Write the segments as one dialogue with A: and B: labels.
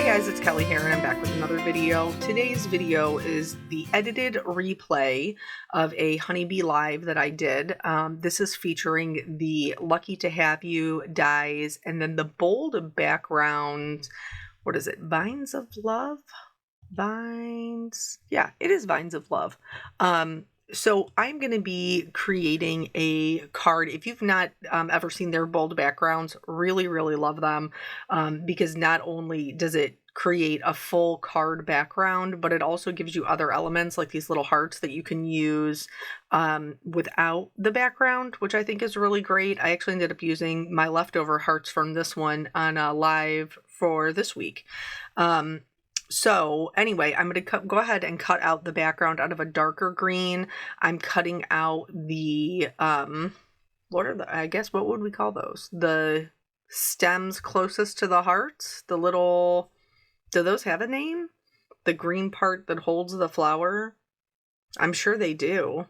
A: Hey guys, it's Kelly here and I'm back with another video. Today's video is the edited replay of a Honeybee Live that I did. This is featuring the Lucky to Have You dies and then the bold background, what is it, Vines of Love? Vines? Yeah, it is Vines of Love. So I'm going to be creating a card. If you've not ever seen their bold backgrounds, really love them because not only does it create a full card background, but it also gives you other elements like these little hearts that you can use without the background, which I think is really great. I actually ended up using my leftover hearts from this one on a live for this week. So anyway, I'm going to go ahead and cut out the background out of a darker green. I'm cutting out the, what would we call those? The stems closest to the hearts, the little, do those have a name? The green part that holds the flower? I'm sure they do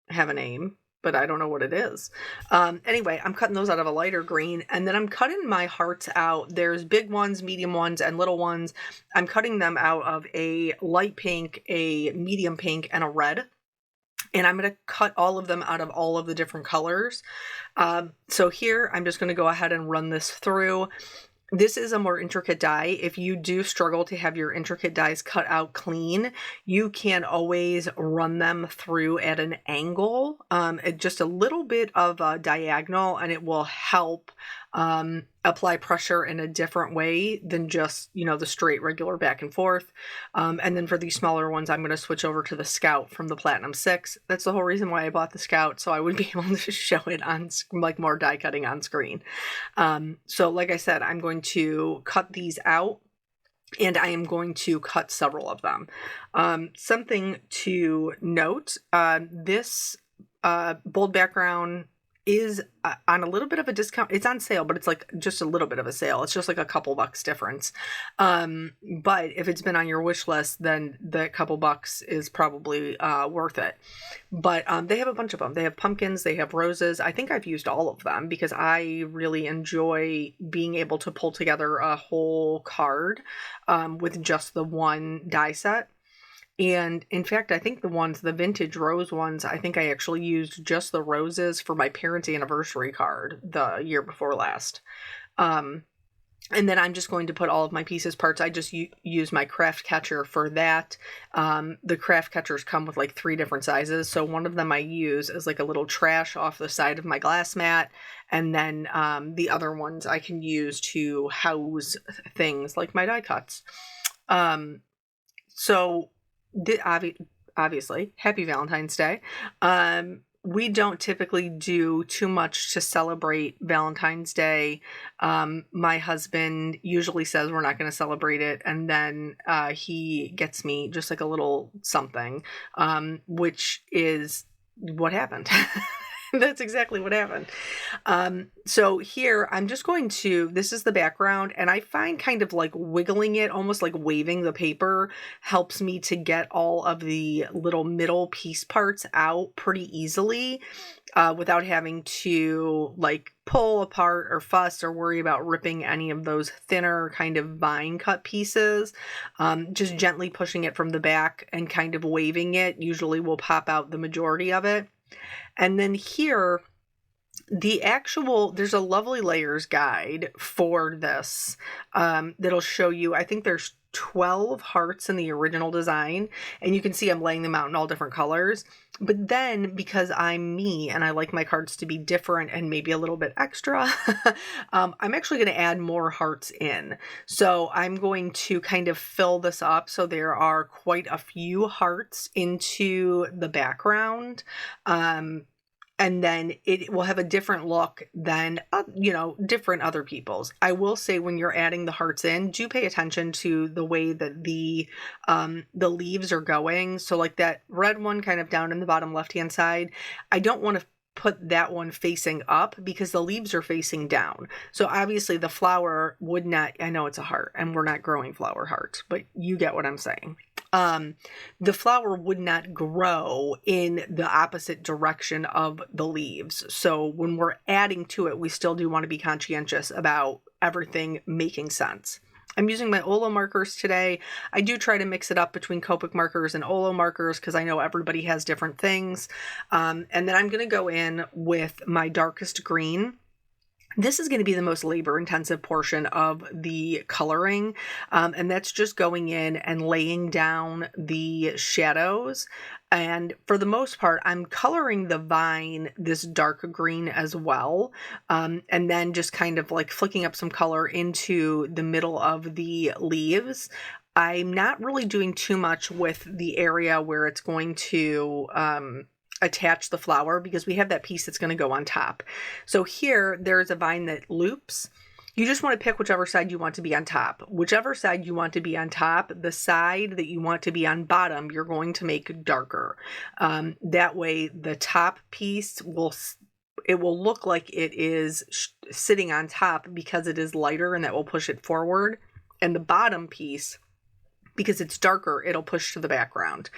A: have a name, but I don't know what it is. Anyway, I'm cutting those out of a lighter green, and then I'm cutting my hearts out. There's big ones, medium ones, and little ones. I'm cutting them out of a light pink, a medium pink, and a red. And I'm going to cut all of them out of all of the different colors. So here, I'm just going to go ahead and run this through. This is a more intricate die. If you do struggle to have your intricate dies cut out clean, you can always run them through at an angle, just a little bit of a diagonal, and it will help apply pressure in a different way than just, the straight regular back and forth. And then for these smaller ones, I'm going to switch over to the Scout from the Platinum 6. That's the whole reason why I bought the Scout, so I would be able to show it on like more die cutting on screen. So like I said, I'm going to cut these out and I am going to cut several of them. Something to note, this bold background is on a little bit of a discount. It's on sale, but it's like just a little bit of a sale. It's just like a couple bucks difference. But if it's been on your wish list, then the couple bucks is probably worth it. But they have a bunch of them. They have pumpkins, they have roses. I think I've used all of them because I really enjoy being able to pull together a whole card with just the one die set. And in fact, I think the vintage rose ones, I think I actually used just the roses for my parents' anniversary card the year before last. And then I'm just going to put all of my pieces parts. I just use my craft catcher for that. The craft catchers come with like 3 different sizes. So one of them I use is like a little trash off the side of my glass mat. And then the other ones I can use to house things like my die cuts. So obviously, happy Valentine's Day. We don't typically do too much to celebrate Valentine's Day. My husband usually says we're not going to celebrate it, and then he gets me just like a little something, which is what happened. That's exactly what happened. So here I'm just going to, this is the background, and I find kind of like wiggling it, almost like waving the paper, helps me to get all of the little middle piece parts out pretty easily without having to like pull apart or fuss or worry about ripping any of those thinner kind of vine cut pieces. Just gently pushing it from the back and kind of waving it usually will pop out the majority of it. And then here, there's a lovely layers guide for this that'll show you, I think there's 12 hearts in the original design, and you can see I'm laying them out in all different colors. But then because I'm me and I like my cards to be different and maybe a little bit extra, I'm actually going to add more hearts in. So I'm going to kind of fill this up. So there are quite a few hearts into the background. And then it will have a different look than, different other people's. I will say when you're adding the hearts in, do pay attention to the way that the leaves are going. So like that red one kind of down in the bottom left-hand side, I don't want to put that one facing up because the leaves are facing down. So obviously the flower would not, I know it's a heart and we're not growing flower hearts, but you get what I'm saying. The flower would not grow in the opposite direction of the leaves. So when we're adding to it, we still do want to be conscientious about everything making sense. I'm using my Olo markers today. I do try to mix it up between Copic markers and Olo markers because I know everybody has different things. And then I'm going to go in with my darkest green. This is going to be the most labor intensive portion of the coloring. And that's just going in and laying down the shadows. And for the most part, I'm coloring the vine this dark green as well. And then just kind of like flicking up some color into the middle of the leaves. I'm not really doing too much with the area where it's going to attach the flower because we have that piece that's going to go on top. So here there's a vine that loops. You just want to pick whichever side you want to be on top. Whichever side you want to be on top, the side that you want to be on bottom, you're going to make darker. That way the top piece will look like it is sitting on top because it is lighter, and that will push it forward. And the bottom piece, because it's darker, it'll push to the background.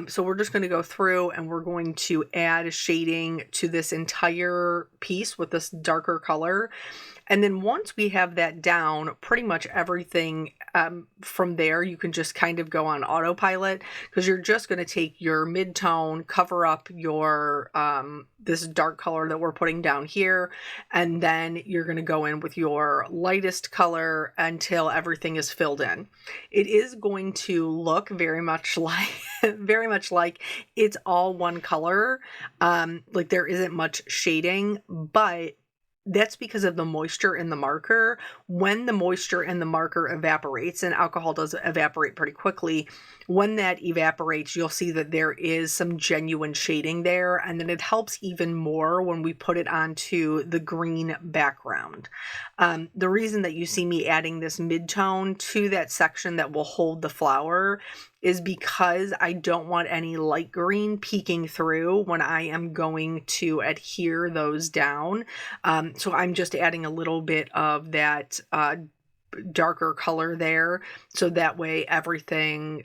A: So we're just going to go through and we're going to add shading to this entire piece with this darker color. And then once we have that down, pretty much everything from there, you can just kind of go on autopilot, because you're just going to take your mid-tone, cover up your this dark color that we're putting down here, and then you're going to go in with your lightest color until everything is filled in. It is going to look very much like it's all one color. Like there isn't much shading, but that's because of the moisture in the marker. When the moisture in the marker evaporates, and alcohol does evaporate pretty quickly, when that evaporates, you'll see that there is some genuine shading there, and then it helps even more when we put it onto the green background. The reason that you see me adding this mid-tone to that section that will hold the flower is because I don't want any light green peeking through when I am going to adhere those down. So I'm just adding a little bit of that darker color there, so that way everything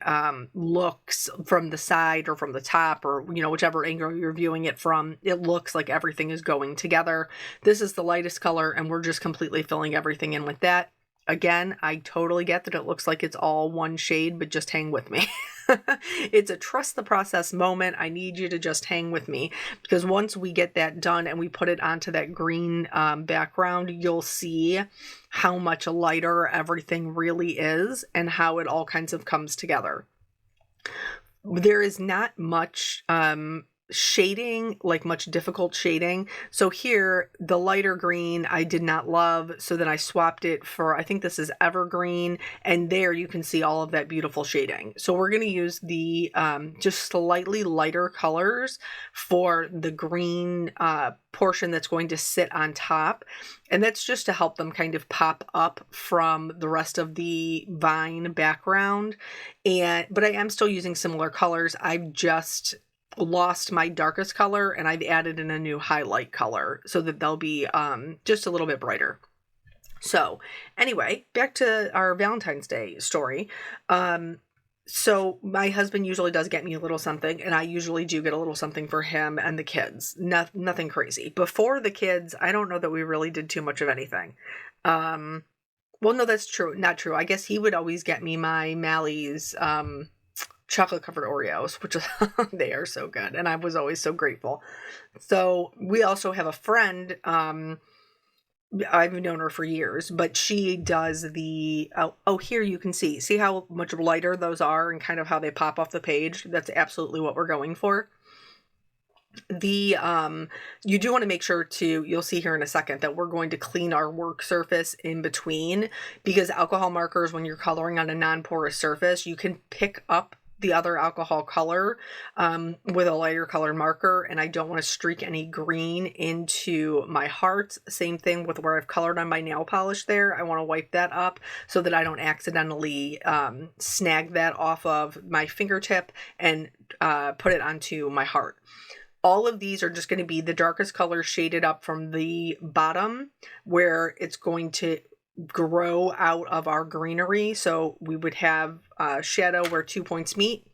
A: looks from the side or from the top, or whichever angle you're viewing it from, it looks like everything is going together. This is the lightest color, and we're just completely filling everything in with that. Again, I totally get that it looks like it's all one shade, but just hang with me. It's a trust the process moment. I need you to just hang with me, because once we get that done and we put it onto that green background, you'll see how much lighter everything really is and how it all kinds of comes together. There is not much shading, like much difficult shading. So here, the lighter green I did not love, so then I swapped it for, I think this is evergreen, and there you can see all of that beautiful shading. So we're going to use the just slightly lighter colors for the green portion that's going to sit on top, and that's just to help them kind of pop up from the rest of the vine background. But I am still using similar colors. I've just lost my darkest color and I've added in a new highlight color so that they'll be just a little bit brighter. So anyway, back to our Valentine's Day story. So my husband usually does get me a little something, and I usually do get a little something for him and the kids. Nothing crazy. Before the kids, I don't know that we really did too much of anything. Well, no, that's true. Not true. I guess he would always get me my Mally's chocolate covered Oreos, which they are so good, and I was always so grateful. So we also have a friend, I've known her for years, but she does the here you can see how much lighter those are and kind of how they pop off the page. That's absolutely what we're going for. The you do want to make sure to, you'll see here in a second, that we're going to clean our work surface in between, because alcohol markers, when you're coloring on a non-porous surface, you can pick up the other alcohol color with a lighter colored marker, and I don't want to streak any green into my hearts. Same thing with where I've colored on my nail polish there. I want to wipe that up so that I don't accidentally snag that off of my fingertip and put it onto my heart. All of these are just going to be the darkest color shaded up from the bottom where it's going to grow out of our greenery. So we would have shadow where 2 points meet,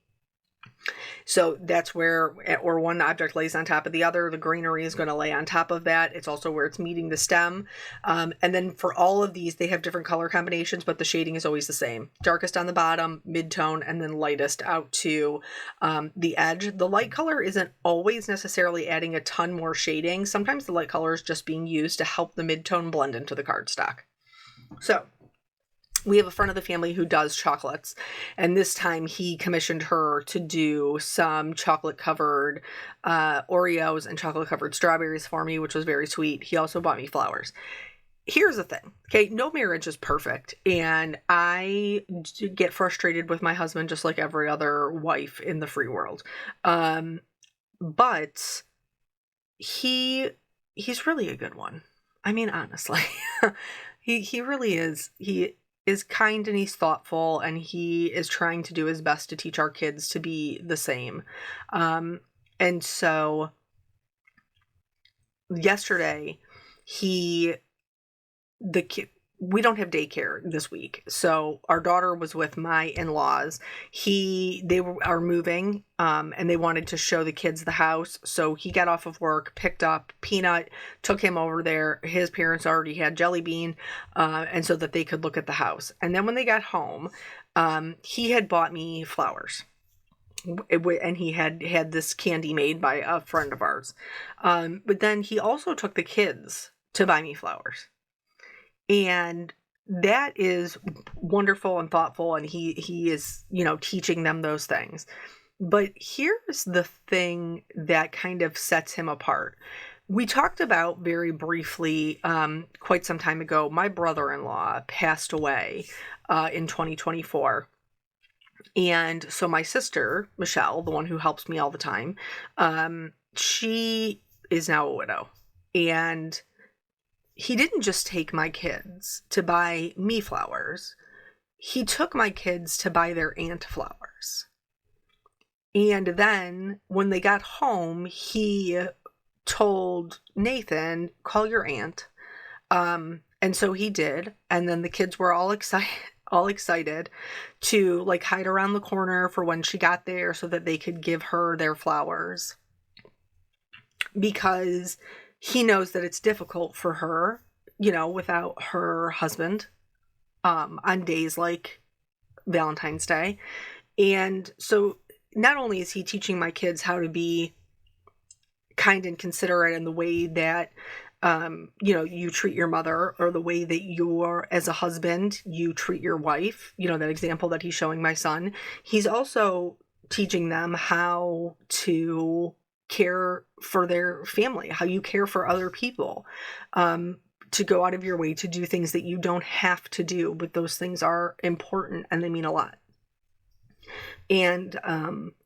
A: So that's where, or one object lays on top of the other. The greenery is going to lay on top of that. It's also where it's meeting the stem. And then for all of these, they have different color combinations, but the shading is always the same. Darkest on the bottom, mid-tone, and then lightest out to the edge. The light color isn't always necessarily adding a ton more shading. Sometimes the light color is just being used to help the mid-tone blend into the cardstock. So we have a friend of the family who does chocolates, and this time he commissioned her to do some chocolate covered Oreos and chocolate covered strawberries for me, which was very sweet. He also bought me flowers. Here's the thing, okay? No marriage is perfect, and I get frustrated with my husband just like every other wife in the free world. But he's really a good one. I mean, honestly, he really is. He is kind and he's thoughtful, and he is trying to do his best to teach our kids to be the same. And so yesterday we don't have daycare this week. So our daughter was with my in-laws. They are moving, and they wanted to show the kids the house. So he got off of work, picked up Peanut, took him over there. His parents already had Jelly Bean, and so that they could look at the house. And then when they got home, he had bought me flowers. And he had this candy made by a friend of ours. But then he also took the kids to buy me flowers. And that is wonderful and thoughtful, and he is, teaching them those things. But here's the thing that kind of sets him apart. We talked about very briefly quite some time ago, my brother-in-law passed away in 2024. And so my sister, Michelle, the one who helps me all the time, she is now a widow. And he didn't just take my kids to buy me flowers. He took my kids to buy their aunt flowers. And then when they got home, he told Nathan, call your aunt. And so he did. And then the kids were all excited to like hide around the corner for when she got there so that they could give her their flowers. Because he knows that it's difficult for her, without her husband, on days like Valentine's Day. And so not only is he teaching my kids how to be kind and considerate in the way that, you treat your mother, or the way that you're, as a husband, you treat your wife, that example that he's showing my son. He's also teaching them how to care for their family, how you care for other people, to go out of your way to do things that you don't have to do, but those things are important and they mean a lot. And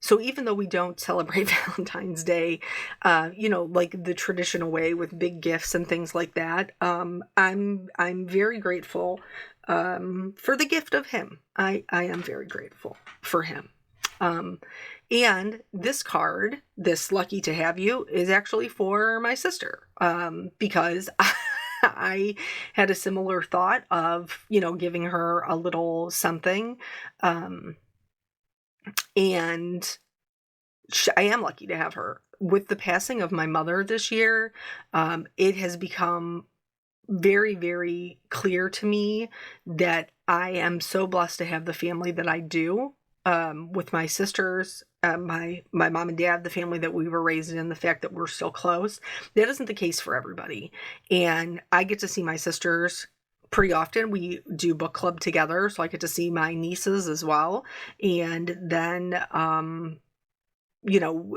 A: so even though we don't celebrate Valentine's Day, like the traditional way with big gifts and things like that, I'm very grateful for the gift of him. I am very grateful for him. And this card, this lucky to have you, is actually for my sister, because I had a similar thought of, giving her a little something. And I am lucky to have her. With the passing of my mother this year, it has become very, very clear to me that I am so blessed to have the family that I do. With my sisters, my mom and dad, the family that we were raised in, the fact that we're still close. That isn't the case for everybody. And I get to see my sisters pretty often. We do book club together, so I get to see my nieces as well. And then,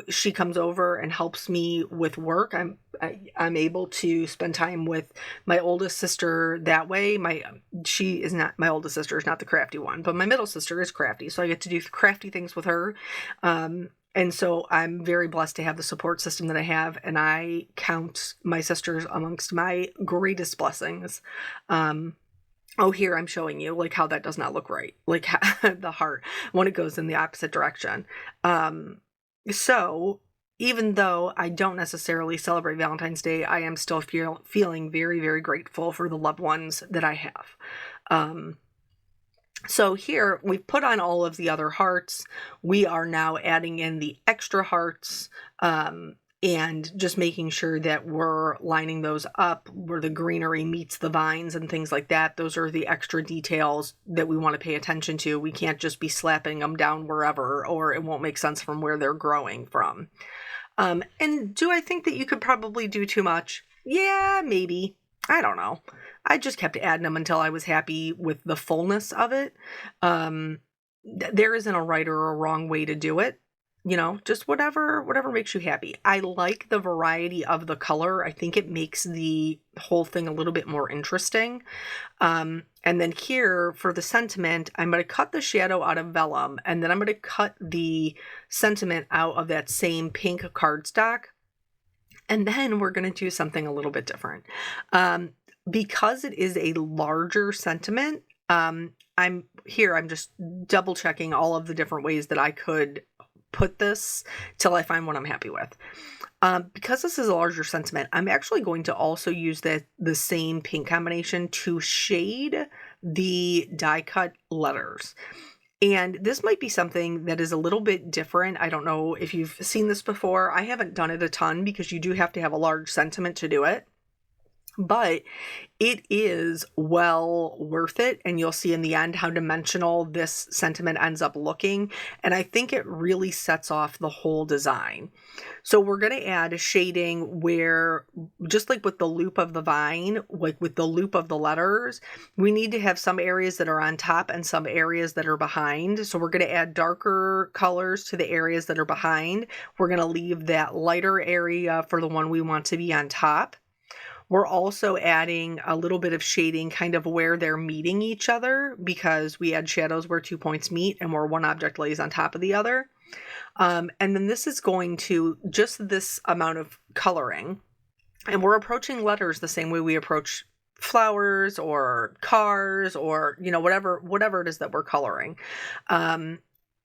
A: she comes over and helps me with work. I'm able to spend time with my oldest sister that way. My oldest sister is not the crafty one, but my middle sister is crafty. So I get to do crafty things with her. And so I'm very blessed to have the support system that I have. And I count my sisters amongst my greatest blessings. Here I'm showing you like how that does not look right. Like the heart when it goes in the opposite direction. So even though I don't necessarily celebrate Valentine's Day, I am still feeling very, very grateful for the loved ones that I have. So here we've put on all of the other hearts. We are now adding in the extra hearts, and just making sure that we're lining those up where the greenery meets the vines and things like that. Those are the extra details that we want to pay attention to. We can't just be slapping them down wherever, or it won't make sense from where they're growing from. And do I think that you could probably do too much? Yeah, maybe. I don't know. I just kept adding them until I was happy with the fullness of it. There isn't a right or a wrong way to do it. Just whatever makes you happy. I like the variety of the color. I think it makes the whole thing a little bit more interesting. And then here for the sentiment, I'm going to cut the shadow out of vellum, and then I'm going to cut the sentiment out of that same pink cardstock. And then we're going to do something a little bit different. Because it is a larger sentiment, I'm just double checking all of the different ways that I could put this till I find what I'm happy with. Because this is a larger sentiment, I'm actually going to also use the same pink combination to shade the die cut letters. And this might be something that is a little bit different. I don't know if you've seen this before. I haven't done it a ton because you do have to have a large sentiment to do it. But it is well worth it, and you'll see in the end how dimensional this sentiment ends up looking, and I think it really sets off the whole design. So we're going to add a shading where, just like with the loop of the vine, like with the loop of the letters, we need to have some areas that are on top and some areas that are behind. So we're going to add darker colors to the areas that are behind. We're going to leave that lighter area for the one we want to be on top. We're also adding a little bit of shading kind of where they're meeting each other, because we add shadows where 2 points meet and where one object lays on top of the other. And then this is going to just this amount of coloring. And we're approaching letters the same way we approach flowers or cars or, whatever it is that we're coloring.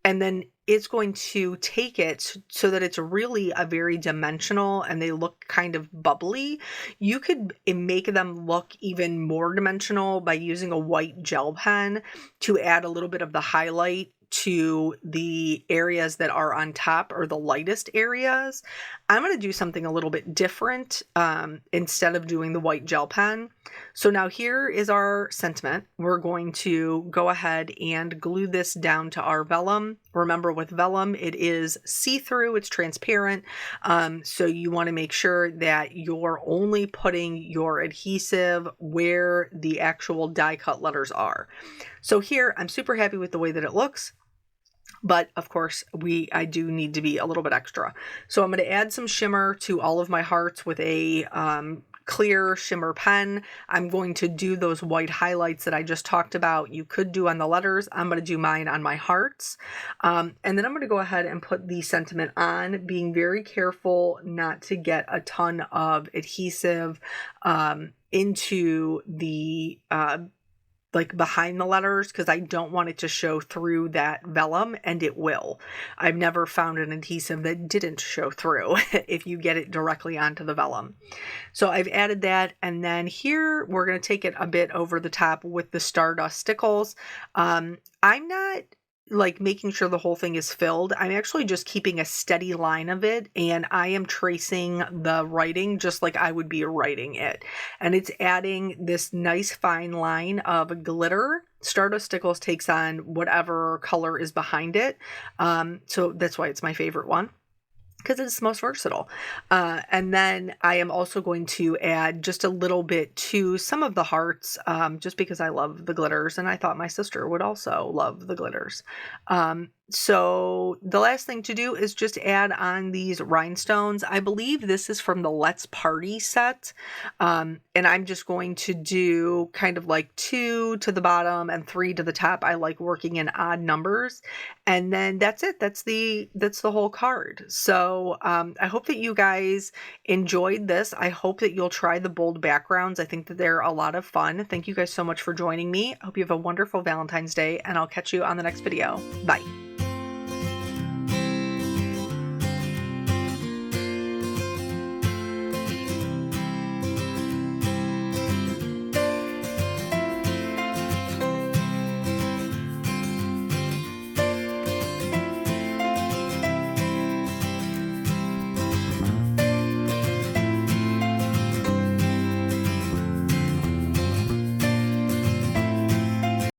A: And then it's going to take it so that it's really a very dimensional and they look kind of bubbly. You could make them look even more dimensional by using a white gel pen to add a little bit of the highlight to the areas that are on top, or the lightest areas. I'm going to do something a little bit different instead of doing the white gel pen. So now here is our sentiment. We're going to go ahead and glue this down to our vellum. Remember, with vellum, it is see-through, it's transparent. So you want to make sure that you're only putting your adhesive where the actual die cut letters are. So here, I'm super happy with the way that it looks. But of course, I do need to be a little bit extra. So I'm going to add some shimmer to all of my hearts with a clear shimmer pen. I'm going to do those white highlights that I just talked about. You could do on the letters. I'm going to do mine on my hearts. And then I'm going to go ahead and put the sentiment on, being very careful not to get a ton of adhesive into the like behind the letters, because I don't want it to show through that vellum, and it will. I've never found an adhesive that didn't show through if you get it directly onto the vellum. So I've added that, and then here we're going to take it a bit over the top with the Stardust stickles. I'm not like making sure the whole thing is filled. I'm actually just keeping a steady line of it, and I am tracing the writing just like I would be writing it. And it's adding this nice fine line of glitter. Stardust Stickles takes on whatever color is behind it. So that's why it's my favorite one, because it's most versatile. And then I am also going to add just a little bit to some of the hearts, just because I love the glitters, and I thought my sister would also love the glitters. So the last thing to do is just add on these rhinestones. I believe this is from the Let's Party set. And I'm just going to do kind of like 2 to the bottom and 3 to the top. I like working in odd numbers. And then that's it. That's the whole card. So I hope that you guys enjoyed this. I hope that you'll try the bold backgrounds. I think that they're a lot of fun. Thank you guys so much for joining me. I hope you have a wonderful Valentine's Day, and I'll catch you on the next video. Bye.